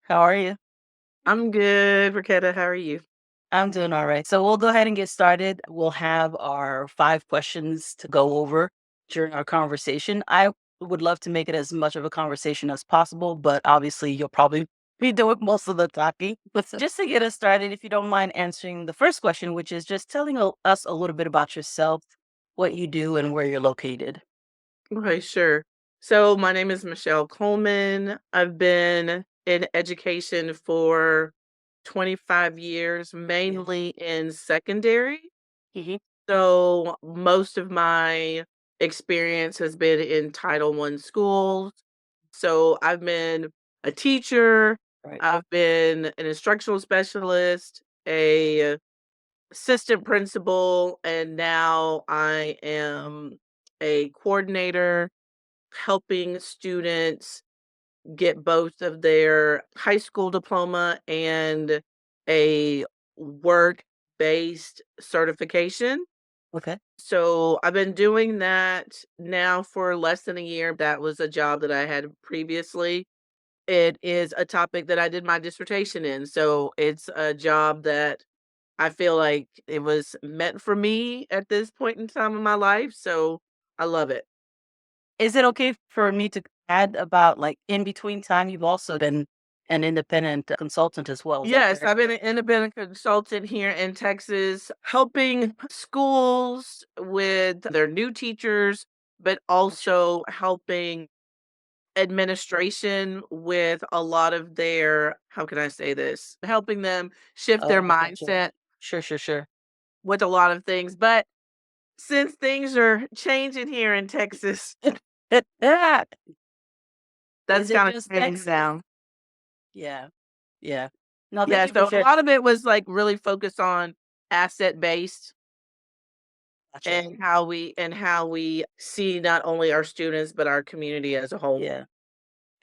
How are you? I'm good, Raketa. How are you? I'm doing all right. So we'll go ahead and get started. We'll have our 5 questions to go over during our conversation. I would love to make it as much of a conversation as possible, but obviously you'll probably be doing most of the talking. But just to get us started, if you don't mind answering the first question, which is just telling us a little bit about yourself, what you do, and where you're located. Okay, sure. So my name is Michelle Coleman. I've been in education for 25 years, Yeah. mainly in secondary. Hmm. So most of my experience has been in Title I schools. So I've been a teacher, Right. I've been an instructional specialist, a assistant principal, and now I am a coordinator helping students get both of their high school diploma and a work based certification. Okay. So I've been doing that now for less than a year. That was a job that I had previously. It is a topic that I did my dissertation in. So it's a job that I feel like it was meant for me at this point in time in my life, so I love it. Is it okay for me to add about like in between time, you've also been an independent consultant as well? Is that Yes, correct? I've been an independent consultant here in Texas, helping schools with their new teachers, but Gotcha. also helping administration with a lot of their, how can I say this? Helping them shift their Oh, gotcha. mindset Sure, sure, sure. with a lot of things. But since things are changing here in Texas, that's Is it kind of just changed Texas? now. Yeah, yeah. No, thank Yeah, you for so a sharing. lot of it was, like, really focused on asset-based Gotcha. and how we see not only our students, but our community as a whole. Yeah.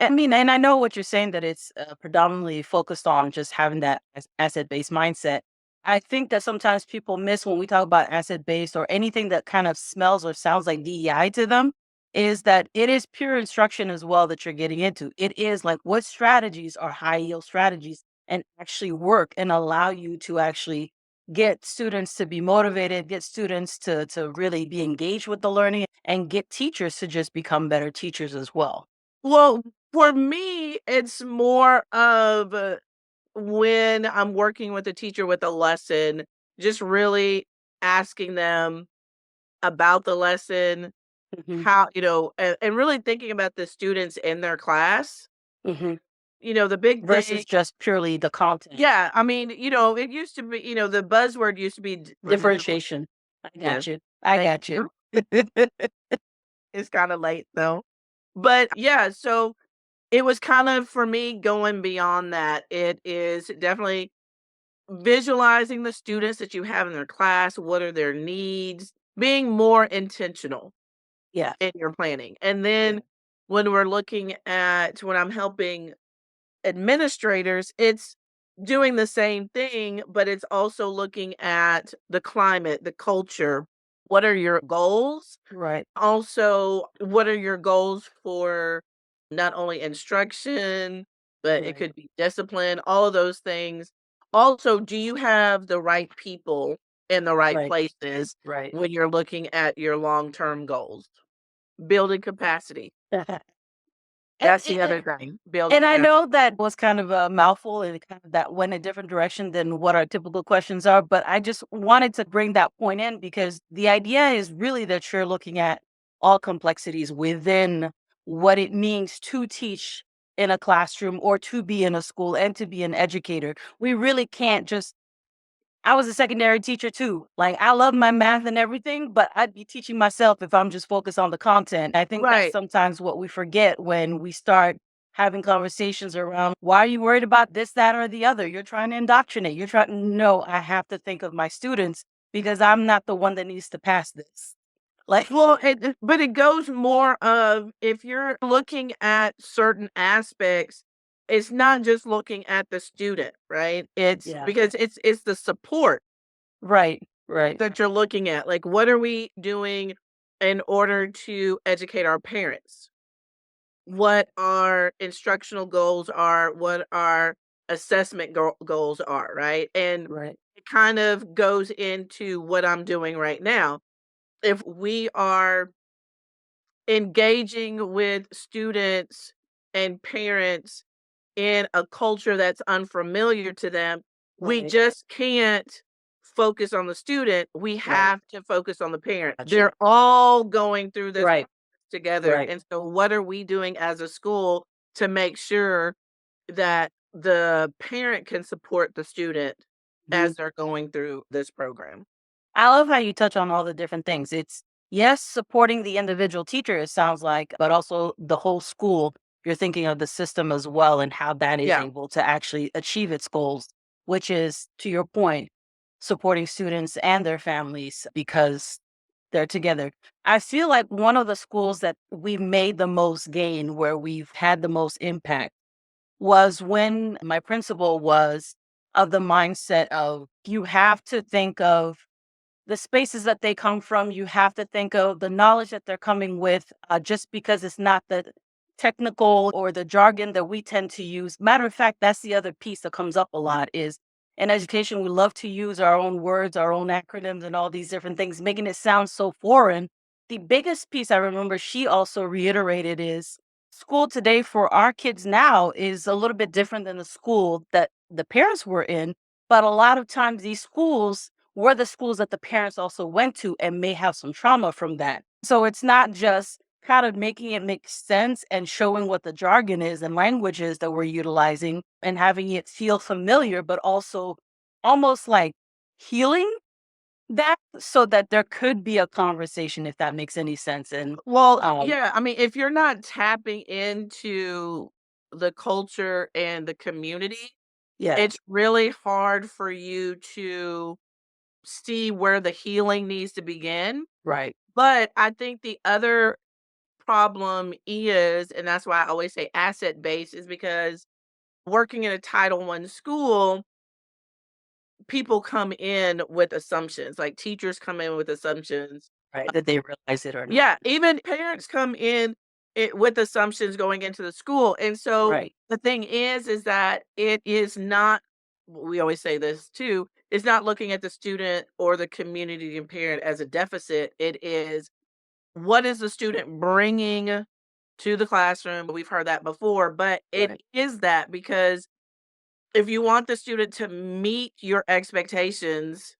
I mean, and I know what you're saying that it's predominantly focused on just having that asset-based mindset. I think that sometimes people miss when we talk about asset-based or anything that kind of smells or sounds like DEI to them is that it is pure instruction as well that you're getting into. It is like what strategies are high yield strategies and actually work and allow you to actually get students to be motivated, get students to really be engaged with the learning and get teachers to just become better teachers as well. Well, for me, it's more of, when I'm working with a teacher with a lesson, just really asking them about the lesson, Mhm. how and really thinking about the students in their class. Mhm. The big Versus thing. just purely the content. Yeah, I mean, it used to be, the buzzword used to be Differentiation. I yeah. got you. I got you. It's kinda late though. But yeah, so it was kind of for me going beyond that. It is definitely visualizing the students that you have in their class, what are their needs, being more intentional Yeah, in your planning. And yeah, then when I'm helping administrators, it's doing the same thing, but it's also looking at the climate, the culture. What are your goals? right, Also, what are your goals for not only instruction, but it right, could be discipline, all of those things. Also, do you have the right people in the right right, places right. when you're looking at your long-term goals? Building capacity. And That's the other thing. Building and I capacity. know that was kind of a mouthful and kind of that went a different direction than what our typical questions are, but I just wanted to bring that point in because the idea is really that you're looking at all complexities within what it means to teach in a classroom or to be in a school and to be an educator. We really can't just I was a secondary teacher too. Like I love my math and everything, but I'd be teaching myself if I'm just focused on the content. I think that's Right. sometimes what we forget when we start having conversations around why are you worried about this, that, or the other? You're trying to indoctrinate. You're trying, no, I have to think of my students because I'm not the one that needs to pass this. Like, Well, but it goes more of if you're looking at certain aspects, it's not just looking at the student, right? It's yeah, because it's the support right, right, that you're looking at. Like, what are we doing in order to educate our parents? what our instructional goals are, what our assessment goals are, right? And Right. it kind of goes into what I'm doing right now. If we are engaging with students and parents in a culture that's unfamiliar to them, we Right. just can't focus on the student. We Right. have to focus on the parent. Gotcha. They're all going through this Right. process together. Right. And so, what are we doing as a school to make sure that the parent can support the student Mhm. as they're going through this program? I love how you touch on all the different things. It's yes, supporting the individual teacher, it sounds like, but also the whole school. You're thinking of the system as well and how that is Yeah. able to actually achieve its goals, which is, to your point, supporting students and their families because they're together. I feel like one of the schools that we've made the most gain, where we've had the most impact, was when my principal was of the mindset of you have to think of the spaces that they come from. You have to think of the knowledge that they're coming with, just because it's not the technical or the jargon that we tend to use. Matter of fact, that's the other piece that comes up a lot is in education, we love to use our own words, our own acronyms, and all these different things, making it sound so foreign. The biggest piece I remember she also reiterated is school today for our kids now is a little bit different than the school that the parents were in. But a lot of times, these schools were the schools that the parents also went to and may have some trauma from that. So it's not just kind of making it make sense and showing what the jargon is and languages that we're utilizing and having it feel familiar, but also almost like healing that so that there could be a conversation, if that makes any sense. And Well, um, yeah, I mean, if you're not tapping into the culture and the community, yeah, it's really hard for you to see where the healing needs to begin. right, But I think the other problem is, and that's why I always say asset based, is because working in a Title I school, people come in with assumptions, like teachers come in with assumptions. right, that they realize it or not. Yeah, even parents come in with assumptions going into the school. And so Right, the thing is that it is not, we always say this too, it's not looking at the student or the community and parent as a deficit. It is, what is the student bringing to the classroom? We've heard that before, but it right, is that because if you want the student to meet your expectations,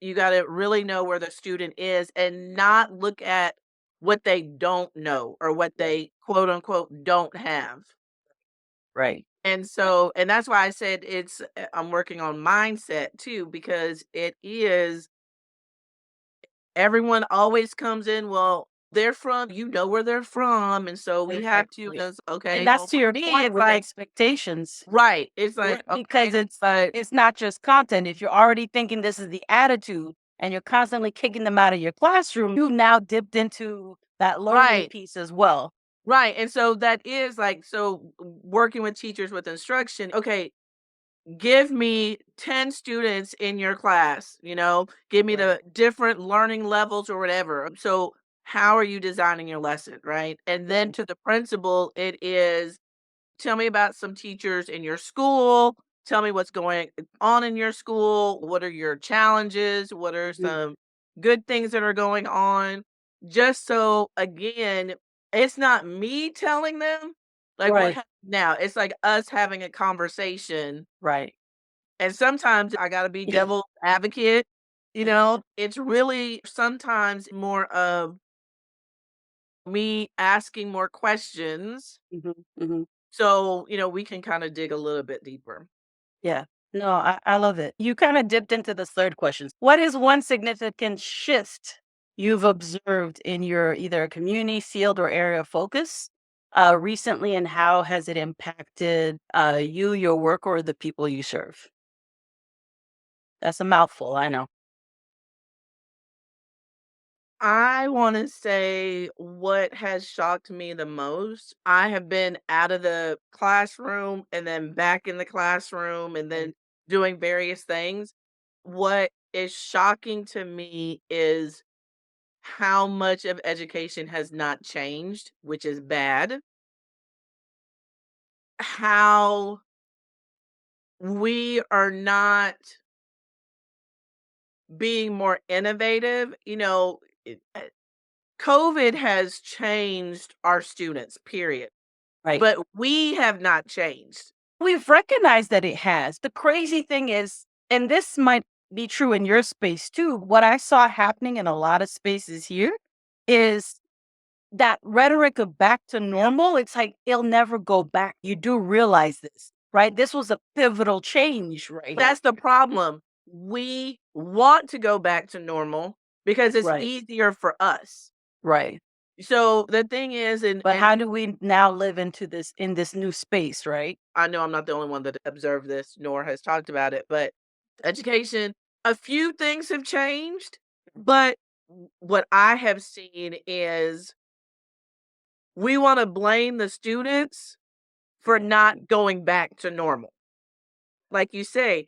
you gotta really know where the student is and not look at what they don't know or what right, they quote unquote don't have. right. And so, and that's why I said it's, I'm working on mindset too, because it is, everyone always comes in, well, they're from, you know where they're from. And so we have to, Exactly. just, And okay, that's well, to for your me, point it's with like, expectations. right. It's like, Right, because okay, but it's not just content. If you're already thinking this is the attitude and you're constantly kicking them out of your classroom, you've now dipped into that learning right. piece as well. Right. And so that is like, so working with teachers with instruction, okay, give me 10 students in your class, give me Right. the different learning levels or whatever. So, how are you designing your lesson? Right. And then Right. to the principal, it is, tell me about some teachers in your school. Tell me what's going on in your school. What are your challenges? What are Mhm. some good things that are going on? Just so, again, it's not me telling them like what Right. happened now. It's like us having a conversation. Right. And sometimes I got to be devil's advocate. It's really sometimes more of me asking more questions Mhm, mhm. so, we can kind of dig a little bit deeper. Yeah. No, I love it. You kind of dipped into the third question. What is one significant shift you've observed in your either community, field, or area of focus recently, and how has it impacted you, your work, or the people you serve? That's a mouthful, I know. I want to say what has shocked me the most. I have been out of the classroom and then back in the classroom and then Right. doing various things. What is shocking to me is how much of education has not changed, which is bad. How we are not being more innovative. COVID has changed our students, period. Right. But we have not changed. We've recognized that it has. The crazy thing is, and this might be true in your space too, what I saw happening in a lot of spaces here is that rhetoric of back to normal. It's like it'll never go back. You do realize this, right? This was a pivotal change right here. That's the problem. We want to go back to normal because it's Right. easier for us. Right. So the thing is, and But and how do we now live into this in this new space, right? I know I'm not the only one that observed this nor has talked about it, but education, a few things have changed, but what I have seen is we want to blame the students for not going back to normal. Like you say,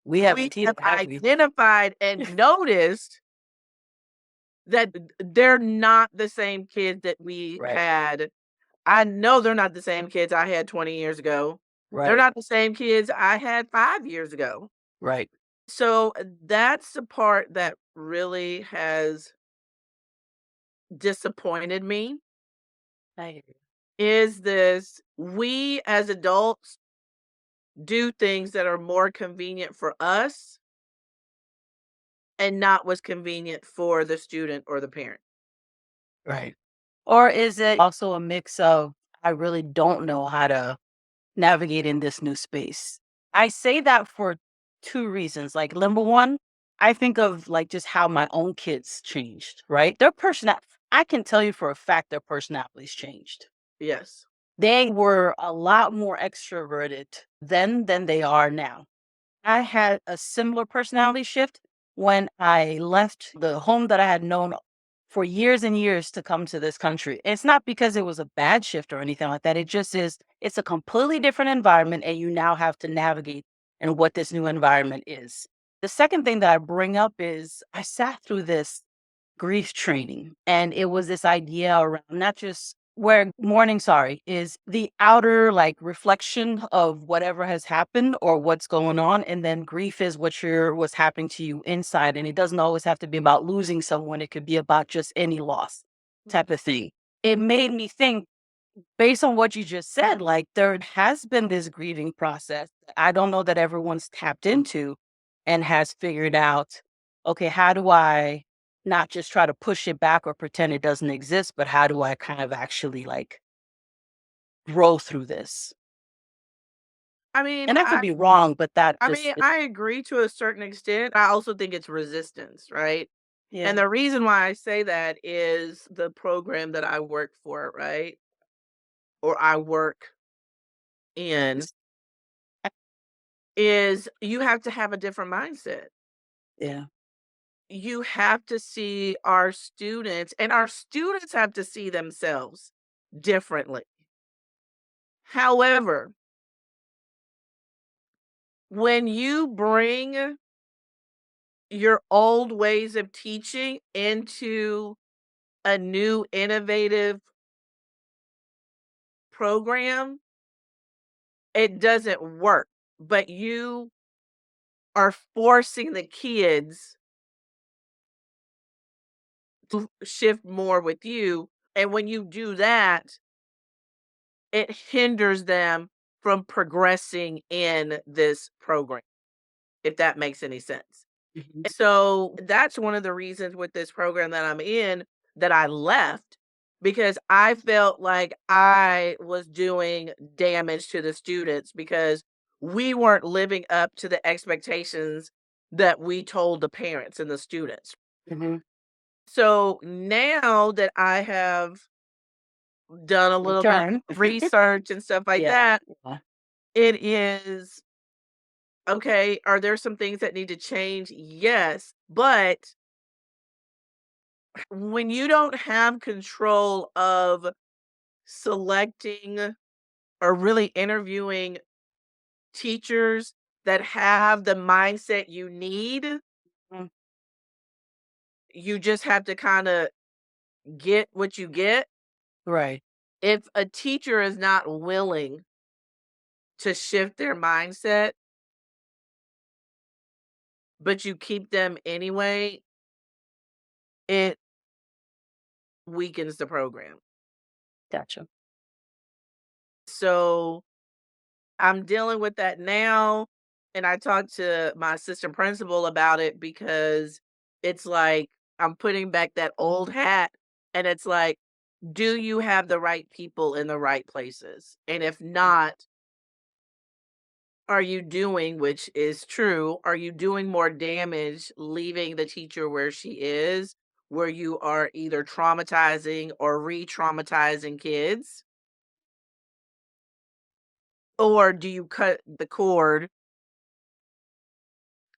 We we haven't either, have have we? identified and noticed that they're not the same kids that we Right. had. I know they're not the same kids I had 20 years ago. They're Right. not the same kids I had 5 years ago. Right. So that's the part that really has disappointed me I hear you. is this we as adults do things that are more convenient for us and not what's convenient for the student or the parent. Right. Or is it also a mix of I really don't know how to navigate in this new space? I say that for two reasons. Like number one, I think of like just how my own kids changed, right? Their personality, I can tell you for a fact their personalities changed. Yes. They were a lot more extroverted then than they are now. I had a similar personality shift when I left the home that I had known for years and years to come to this country. It's not because it was a bad shift or anything like that. It just is, it's a completely different environment, and you now have to navigate and what this new environment is. The second thing that I bring up is I sat through this grief training. And it was this idea around not just where mourning, sorry, is the outer like reflection of whatever has happened or what's going on. And then grief is what's happening to you inside. And it doesn't always have to be about losing someone. It could be about just any loss type of thing. It made me think based on what you just said, like there has been this grieving process. I don't know that everyone's tapped into and has figured out, okay, how do I not just try to push it back or pretend it doesn't exist, but how do I kind of actually like grow through this? I mean, And I could be wrong, but that just, I agree to a certain extent. I also think it's resistance, right? And yeah, the reason why I say that is the program that I work for, right? Or I work in it's- is you have to have a different mindset. yeah, You have to see our students, and our students have to see themselves differently. However, when you bring your old ways of teaching into a new innovative program, it doesn't work. But you are forcing the kids to shift more with you. And when you do that, it hinders them from progressing in this program, if that makes any sense. mhm, So that's one of the reasons with this program that I'm in that I left because I felt like I was doing damage to the students because we weren't living up to the expectations that we told the parents and the students. mhm. So now that I have done a little bit Return. of research and stuff like Yeah, that, yeah, it is okay. Are there some things that need to change? Yes. But when you don't have control of selecting or really interviewing teachers that have the mindset you need, mm, you just have to kinda get what you get. Right. If a teacher is not willing to shift their mindset, but you keep them anyway, it weakens the program. Gotcha. So, I'm dealing with that now, and I talked to my assistant principal about it because it's like I'm putting back that old hat, and it's like, do you have the right people in the right places? And if not, are you doing, which is true, are you doing more damage leaving the teacher where she is, where you are either traumatizing or re-traumatizing kids? Or do you cut the cord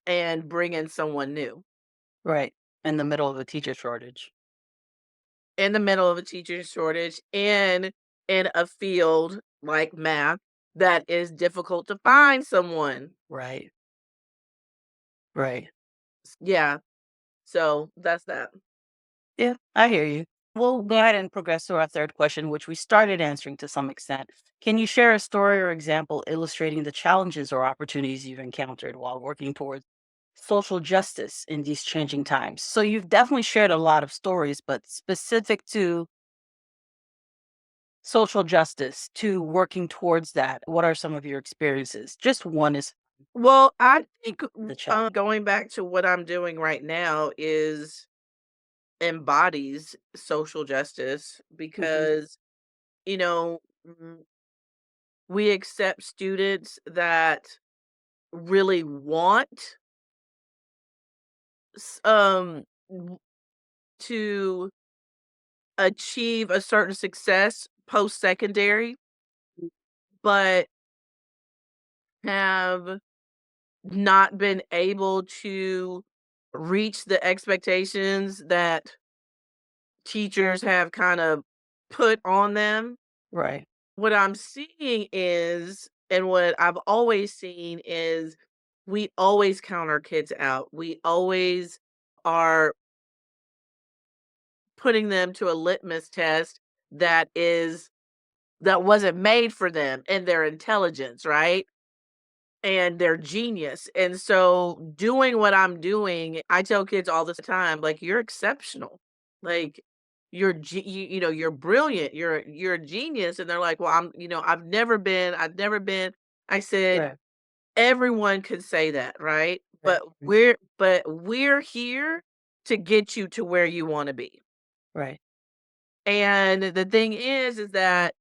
and bring in someone new Right. In the middle of a teacher shortage. in the middle of a teacher shortage in a field like math that is difficult to find someone? Right. Right. Yeah, so that's that. Yeah, I hear you. We'll go ahead and progress to our third question, which we started answering to some extent. Can you share a story or example illustrating the challenges or opportunities you've encountered while working towards social justice in these changing times? So you've definitely shared a lot of stories, but specific to social justice, to working towards that, what are some of your experiences? Just one is Well, I think the challenge. going back to what I'm doing right now is embodies social justice Hmm. because, you know, we accept students that really want w- to achieve a certain success post secondary, but have not been able to reach the expectations that teachers have kind of put on them. Right. What I'm seeing is, and what I've always seen is, we always count our kids out. We always are putting them to a litmus test that is that wasn't made for them and their intelligence, right? And their genius. And so doing what I'm doing, I tell kids all the time, like, you're exceptional. Like, you know, you're brilliant. You're a genius. And they're like, well, I've never been. I said, Right. everyone could say that, right? Right. But we're here to get you to where you want to be. Right. And the thing is that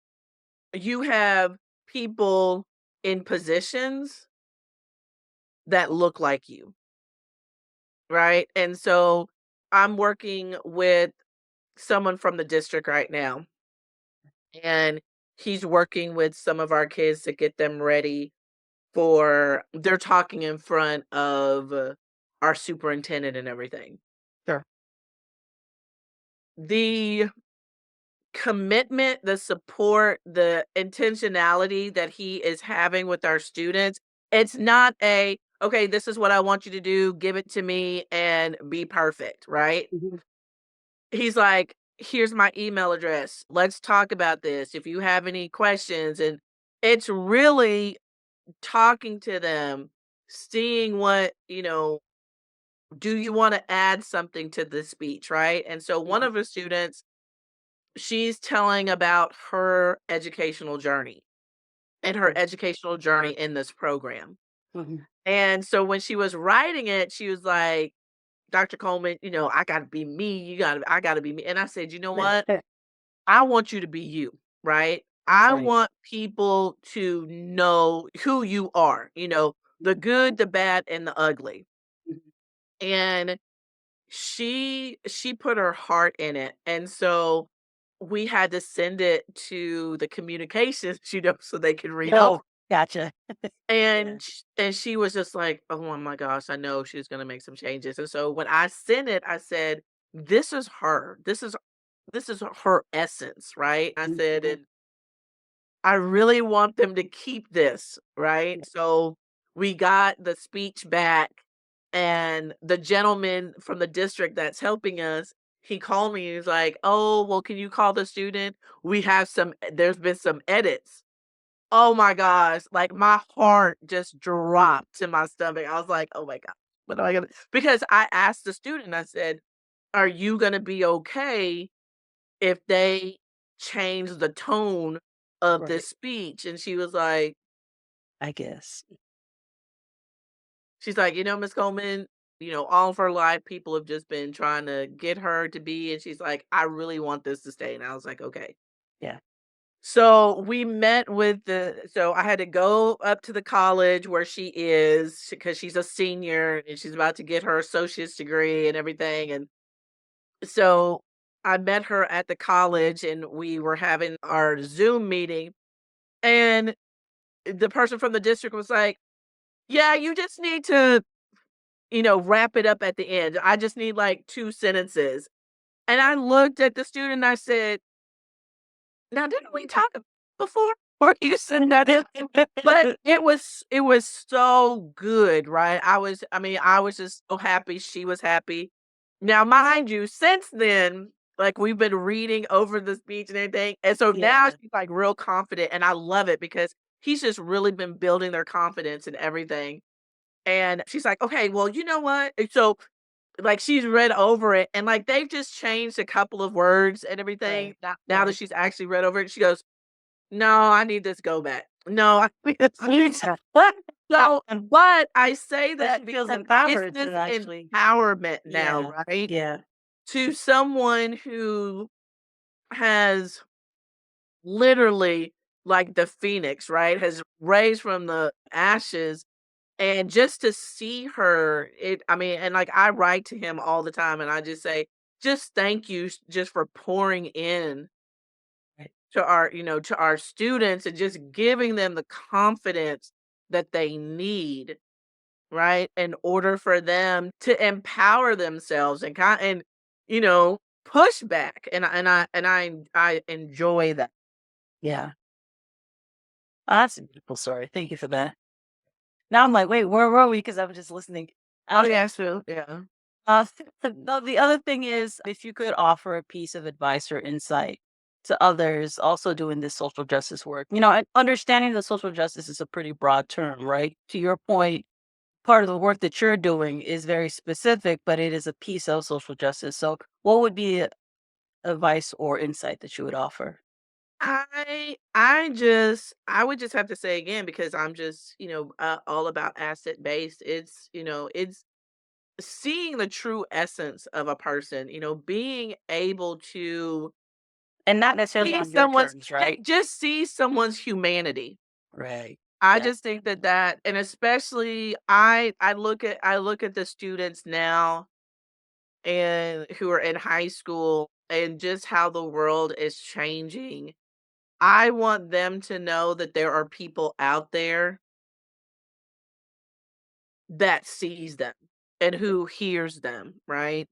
you have people in positions that look like you, right? And so I'm working with someone from the district right now, and he's working with some of our kids to get them ready for they're talking in front of our superintendent and everything. Sure. The commitment, the support, the intentionality that he is having with our students, it's not a, okay, this is what I want you to do, give it to me and be perfect, right? Mhm. He's like, here's my email address. Let's talk about this if you have any questions. And it's really talking to them, seeing what, do you want to add something to the speech, right? And so one Mhm. of the students, she's telling about her educational journey and her Sure. educational journey in this program. Mhm. And so when she was writing it, she was like, Dr. Coleman, I gotta be me. I gotta be me. And I said, you know what? I want you to be you, right? I Right. want people to know who you are, the good, the bad, and the ugly. Mhm. And she put her heart in it. And so we had to send it to the communications, so they could read over. Oh, gotcha. And she was just like, "Oh my gosh, I know she's gonna make some changes." And so when I sent it, I said, "This is her. This is her essence, right?" I Mhm. said, "And I really want them to keep this, right?" So we got the speech back, And the gentleman from the district that's helping us, he called me, he was like, "Oh, well, can you call the student? We have there's been some edits." Oh my gosh, like, my heart just dropped in my stomach. I was like, "Oh my god, what am I gonna" because I asked the student, I said, "Are you gonna be okay if they change the tone of Right. this speech?" And she was like I guess. she's like, Miss Coleman, all of her life, people have just been trying to get her to be," and she's like, "I really want this to stay." And I was like, "Okay." Yeah. So we met with so I had to go up to the college where she is because she's a senior and she's about to get her associate's degree and everything. And so I met her at the college and we were having our Zoom meeting. And the person from the district was like, "Yeah, you just need to, wrap it up at the end. I just need like 2 sentences." And I looked at the student and I said, "Now, didn't we talk before? Or you said that in?" But it was so good, right? I was just so happy she was happy. Now, mind you, since then, like, we've been reading over the speech and everything, and so now Yeah. she's, like, real confident, and I love it because he's just really been building their confidence and everything, and she's like, "Okay, well, you know what?" And so, like, she's read over it, and, like, they've just changed a couple of words and everything Right. now that Right. she's actually read over it. She goes, "No, I need this go back. No, I need this." So, And but I say that that she feels because it's empowered this to actually. empowerment now, Yeah. right? Yeah. To someone who has literally, like the phoenix, right? Has raised from the ashes. And just to see her, and like I write to him all the time and I just say, just thank you just for pouring in Right. to our students and just giving them the confidence that they need, right? In order for them to empower themselves and push back. And I enjoy that. Yeah. Oh, that's a beautiful story. Thank you for that. Now I'm like, wait, where were we? Because I was just listening. Oh yeah, so yeah. Uh, no, the other thing is, if you could offer a piece of advice or insight to others also doing this social justice work, and understanding that social justice is a pretty broad term, right? To your point, part of the work that you're doing is very specific, but it is a piece of social justice. So, what would be advice or insight that you would offer? I would just have to say again because I'm just, all about asset based. It's seeing the true essence of a person, being able to And not necessarily see on your terms, right? just see someone's humanity. Right. I Yeah. just think that and especially I look at the students now and who are in high school and just how the world is changing. I want them to know that there are people out there that sees them and who hears them, right?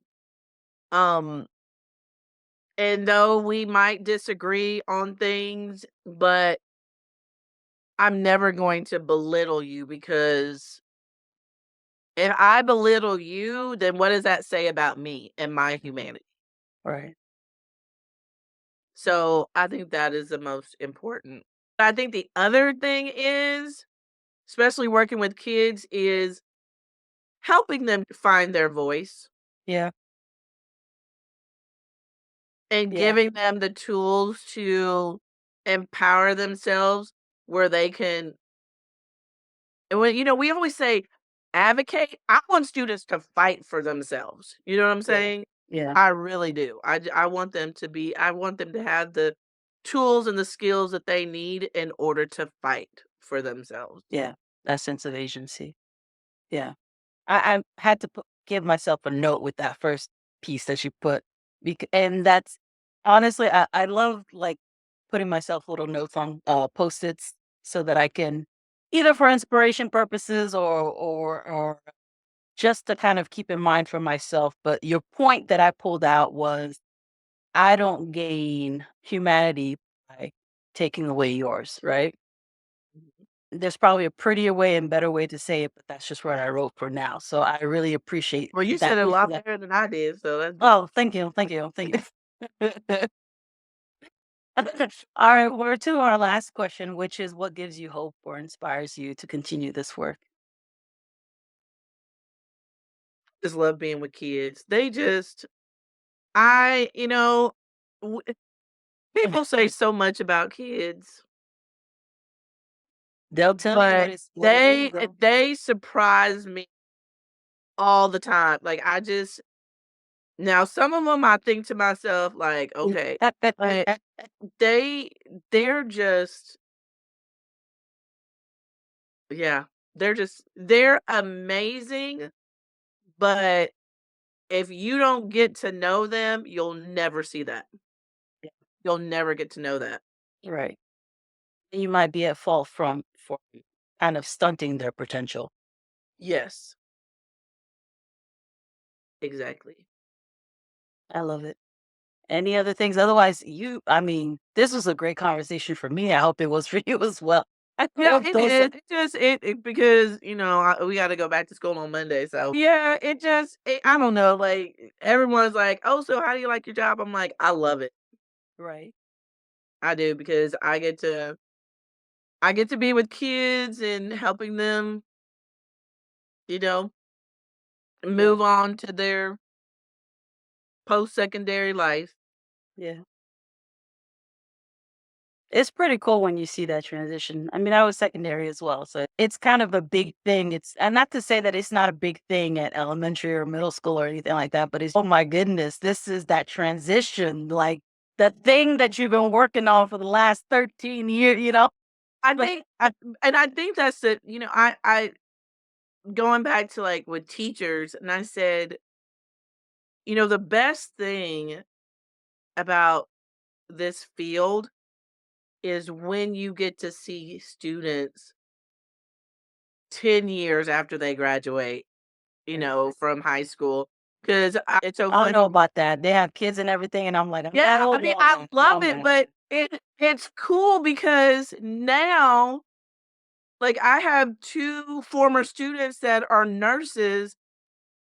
Um, and though we might disagree on things, but I'm never going to belittle you because if I belittle you, then what does that say about me and my humanity? Right. So I think that is the most important. I think the other thing is, especially working with kids, is helping them find their voice Yeah. and Yeah. giving them the tools to empower themselves where they can and when we always say advocate. I want students to fight for themselves. You know what I'm Yeah. saying? Yeah. I really do. I want them to have the tools and the skills that they need in order to fight for themselves. Yeah. That sense of agency. Yeah. I had to give myself a note with that first piece that you put, and that's honestly, I love like putting myself little notes on post-its so that I can either for inspiration purposes or just to kind of keep in mind for myself. But your point that I pulled out was I don't gain humanity by taking away yours, right? There's probably a prettier way and better way to say it, but that's just what I wrote for now. So I really appreciate Well, you that. said it a You for lot that. better than I did, so that's Oh, thank you, thank you, thank you. All right, we're to our last question, which is what gives you hope or inspires you to continue this work? just love being with kids. They just I you know, w people say so much about kids, They'll tell you but what it is, though. they surprise me all the time. Like, I just now some of them I think to myself, like, "Okay," but they they're just yeah, they're amazing, but if you don't get to know them, you'll never see that. Yeah, You'll never get to know that. right. You might be at fault for kind of stunting their potential. Yes, exactly. I love it. Any other things? Otherwise, I mean, this was a great conversation for me. I hope it was for you as well. I Yeah, hope it those is. It just it because, we gotta go back to school on Monday, so yeah, I don't know, like, everyone's like, "Oh, so how do you like your job?" I'm like, "I love it." right. I do because I get to be with kids and helping them, you know, Yeah. move on to their post-secondary life. Yeah. It's pretty cool when you see that transition. I mean, I was secondary as well, so it's kind of a big thing. It's and not to say that it's not a big thing at elementary or middle school or anything like that, but it's oh my goodness, this is that transition, like the thing that you've been working on for the last 13 years, you know? I But think I think that's it, I going back to, like, with teachers, and I said, the best thing about this field is when you get to see students 10 years after they graduate, from high school. Because it's so I don't know funny. about that. They have kids and everything, and I'm like, I'm that Yeah, I old mean, now, I man. Come love on, it, man. but it's cool because now, like, I have 2 former students that are nurses,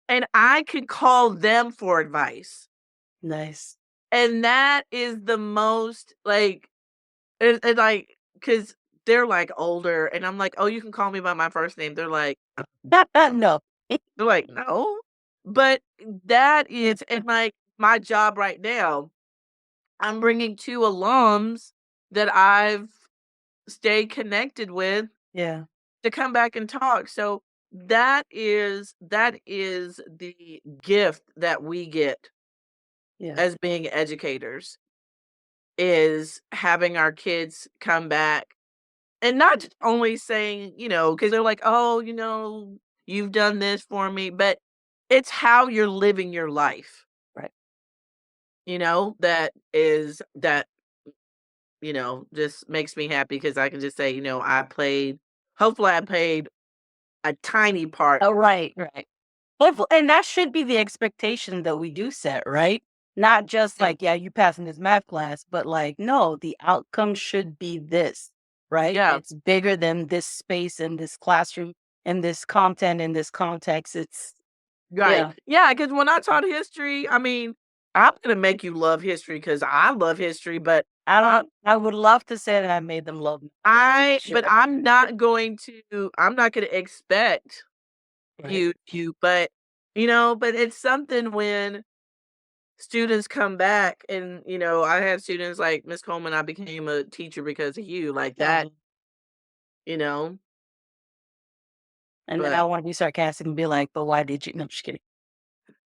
and I could call them for advice, Nice. and that is the most, like like, because 'cause they're, like, older, and I'm like, "Oh, you can call me by my first name." No. They're like, "No." But that is and, like, my job right now, I'm bringing 2 alums that I've stayed connected with Yeah, to come back and talk, so that is the gift that we get yeah. as being educators, is having our kids come back and not just only saying, because 'cause they're like, "Oh, you've done this for me," but it's how you're living your life, Right. that just makes me happy because I can just say, hopefully I played a tiny part. Oh, right, right. Hopeful and that should be the expectation that we do set, right? Not just Yeah. like, "Yeah, you passing this math class," but like, "No, the outcome should be this," right? Yeah, It's bigger than this space in this classroom, in this content, in this context. It's right. yeah. Yeah, because when I taught history, I mean, I'm gonna make you love history because I love history, but I I don't I would love to say that I made them love me. I Should, but I'm not gonna expect right? but it's something when students come back and, I had students like, "Miss Coleman, I became a teacher because of you," like that, Um, you know? and then I But wanna be sarcastic and be like, "But why did you" no, I'm just kidding.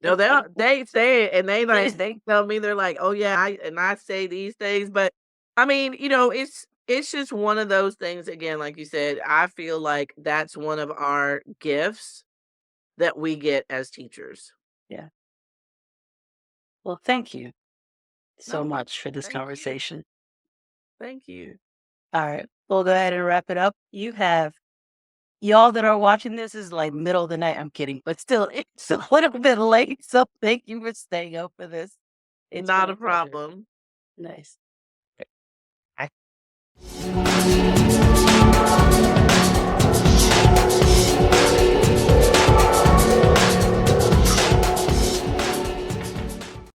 no, they say it and they tell me, they're like, "Oh, yeah, I say these things," but, I mean, it's just one of those things, again, like you said, I feel like that's one of our gifts that we get as teachers. Yeah. Well, thank you so No, much for this thank you. conversation. Thank you. All right. We'll go ahead and wrap it up. You have y'all that are watching this is like middle of the night. I'm kidding, but still, it's a little bit late. So thank you for staying up for this. It's been Not a a pleasure. problem. Nice.